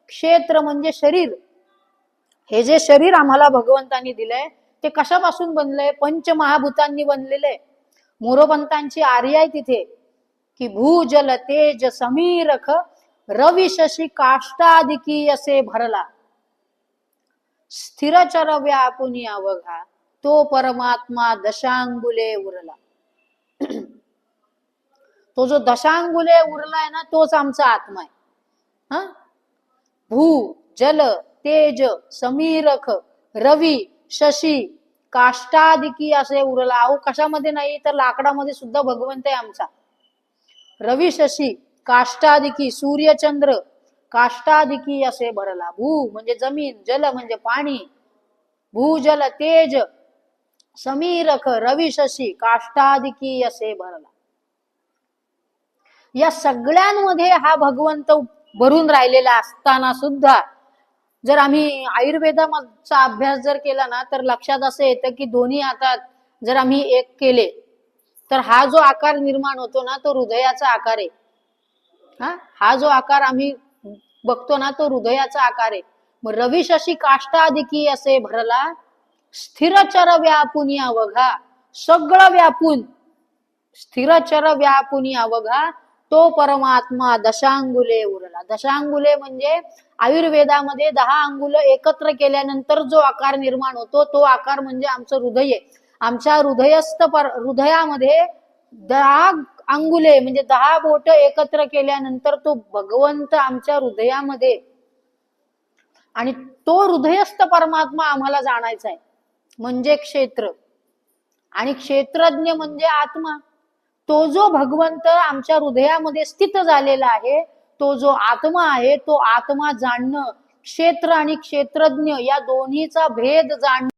क्षेत्र म्हणजे शरीर. हे जे शरीर आम्हाला भगवंतांनी दिलंय ते कशापासून बनलंय? पंचमहाभूतांनी बनलेले. मोरोपंतांची आर्य आहे तिथे की भूजल तेज समीरख रवी शशी काष्टादिकी असे भरला, स्थिरचर व्यापुनी अवघा तो परमात्मा दशांगुले उरला. तो जो दशांगुले उरलाय ना तोच आमचा आत्मा आहे. हा, भू जल तेज समीरख रवी शशी काष्टादिकी असे उरला. अहो कशामध्ये नाही तर लाकडामध्ये सुद्धा भगवंत आहे आमचा. रवी शशी काष्टादिकी सूर्यचंद्र काष्टादिकी असे भरला. भू म्हणजे जमीन, जल म्हणजे पाणी, भूजल तेज समीरख रवी शशी काष्टादिकी असे भरला. या सगळ्यांमध्ये हा भगवंत भरून राहिलेला असताना सुद्धा जर आम्ही आयुर्वेदाचा अभ्यास जर केला ना तर लक्षात असं येतं की दोन्ही हातात जर आम्ही एक केले तर हा जो आकार निर्माण होतो ना तो हृदयाचा आकार आहे. हा जो आकार आम्ही बघतो ना तो हृदयाचा आकार आहे. मग रवी शशी काष्टादिकी असे भरला, स्थिरचर व्यापुनी अवघा, सगळं व्यापून स्थिरचर व्यापुनी अवघा तो परमात्मा दशांगुले उरला. दशांगुले म्हणजे आयुर्वेदामध्ये 10 अंगुल एकत्र केल्यानंतर जो आकार निर्माण होतो तो आकार म्हणजे आमचं हृदय आहे. आमच्या हृदयामध्ये 10 अंगुले म्हणजे 10 बोट एकत्र केल्यानंतर तो भगवंत आमच्या हृदयामध्ये, आणि तो हृदयस्थ परमात्मा आम्हाला जाणायचा आहे म्हणजे क्षेत्र, आणि क्षेत्रज्ञ म्हणजे आत्मा. तो जो भगवंत आमच्या हृदयामध्ये स्थित झालेला आहे तो जो आत्मा आहे तो आत्मा जाणणं, क्षेत्र आणि क्षेत्रज्ञ या दोन्हीचा भेद जाणणं